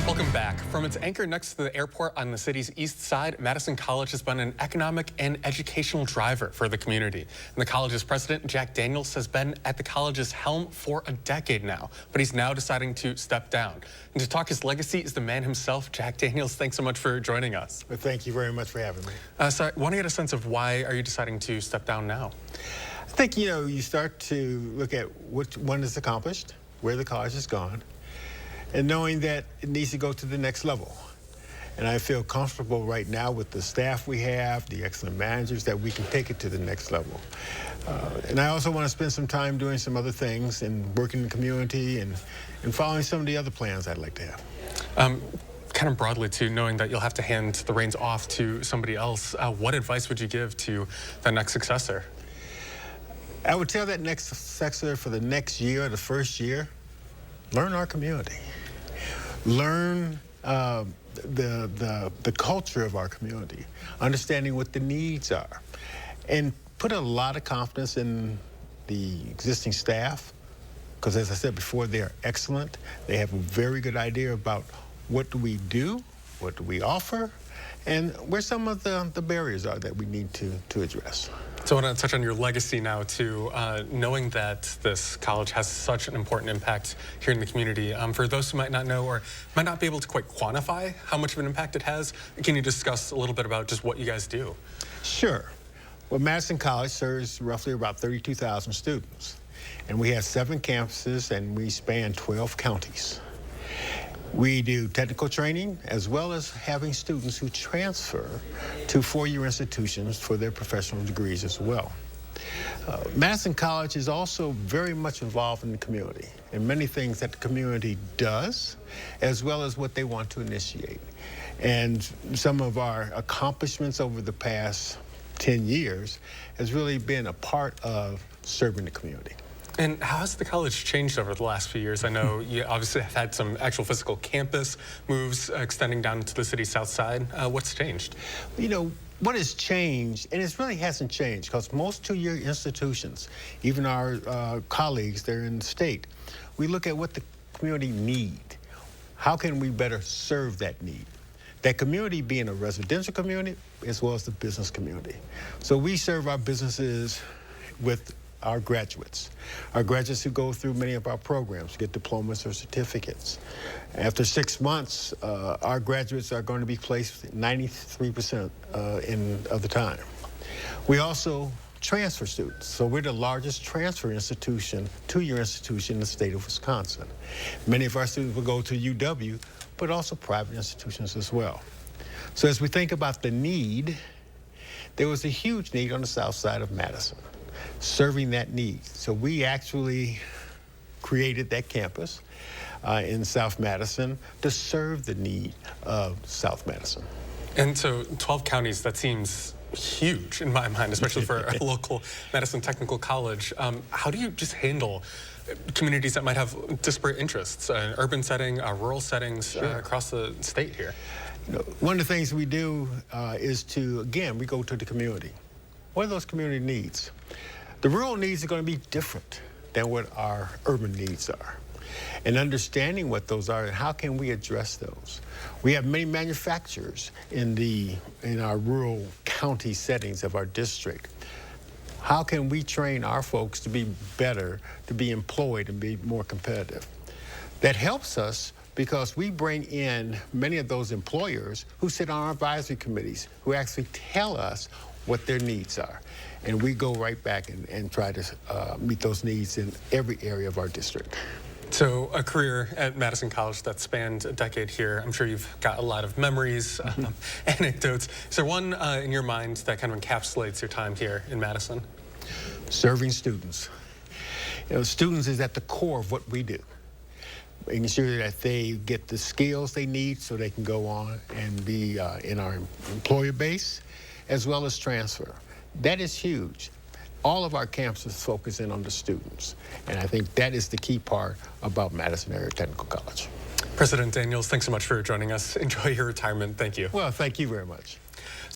Welcome back. From its anchor next to the airport on the city's east side, Madison College has been an economic and educational driver for the community. And the college's president, Jack Daniels, has been at the college's helm for a decade now, but he's now deciding to step down. And to talk his legacy is the man himself, Jack Daniels. Thanks so much for joining us. Well, thank you very much for having me. So I want to get a sense of why are you deciding to step down now? I think, you start to look at what one is accomplished, where the college has gone, and knowing that it needs to go to the next level. And I feel comfortable right now with the staff we have, the excellent managers, that we can take it to the next level. And I also want to spend some time doing some other things and working in the community and following some of the other plans I'd like to have. Kind of broadly, too, knowing that you'll have to hand the reins off to somebody else, what advice would you give to the next successor? I would tell that next successor for the next year, the first year, learn our community. Learn the culture of our community, understanding what the needs are, and put a lot of confidence in the existing staff, because as I said before, they're excellent. They have a very good idea about what do we do, what do we offer, and where some of the barriers are that we need to address. So I want to touch on your legacy now, too, knowing that this college has such an important impact here in the community. For those who might not know or might not be able to quite quantify how much of an impact it has, can you discuss a little bit about just what you guys do? Sure. Well, Madison College serves roughly about 32,000 students, and we have 7 campuses, and we span 12 counties. We do technical training as well as having students who transfer to four-year institutions for their professional degrees as well. Madison College is also very much involved in the community and many things that the community does, as well as what they want to initiate. And some of our accomplishments over the past 10 years has really been a part of serving the community. And how has the college changed over the last few years? I know you obviously have had some actual physical campus moves extending down to the city's south side. What's changed? What has changed, and it really hasn't changed, because most two-year institutions, even our colleagues there in the state, we look at what the community needs. How can we better serve that need? That community being a residential community as well as the business community. So we serve our businesses with our graduates who go through many of our programs, get diplomas or certificates. After 6 months, our graduates are going to be placed 93% of the time. We also transfer students. So we're the largest transfer institution, two-year institution in the state of Wisconsin. Many of our students will go to UW, but also private institutions as well. So as we think about the need, there was a huge need on the south side of Madison, serving that need. So we actually created that campus in South Madison to serve the need of South Madison. And so 12 counties, that seems huge in my mind, especially for a local Madison Technical College. How do you just handle communities that might have disparate interests, an urban setting, rural settings across the state here? One of the things we do is to, again, we go to the community. What are those community needs? The rural needs are going to be different than what our urban needs are. And understanding what those are and how can we address those. We have many manufacturers in our rural county settings of our district. How can we train our folks to be better, to be employed and be more competitive? That helps us because we bring in many of those employers who sit on our advisory committees, who actually tell us what their needs are. And we go right back and try to meet those needs in every area of our district. So a career at Madison College that spanned a decade here. I'm sure you've got a lot of memories, anecdotes. Is there one in your mind that kind of encapsulates your time here in Madison? Serving students. Students is at the core of what we do. Making sure that they get the skills they need so they can go on and be in our employer base, as well as transfer. That is huge. All of our campuses focus in on the students, and I think that is the key part about Madison Area Technical College. President Daniels, thanks so much for joining us. Enjoy your retirement. Thank you. Well, thank you very much.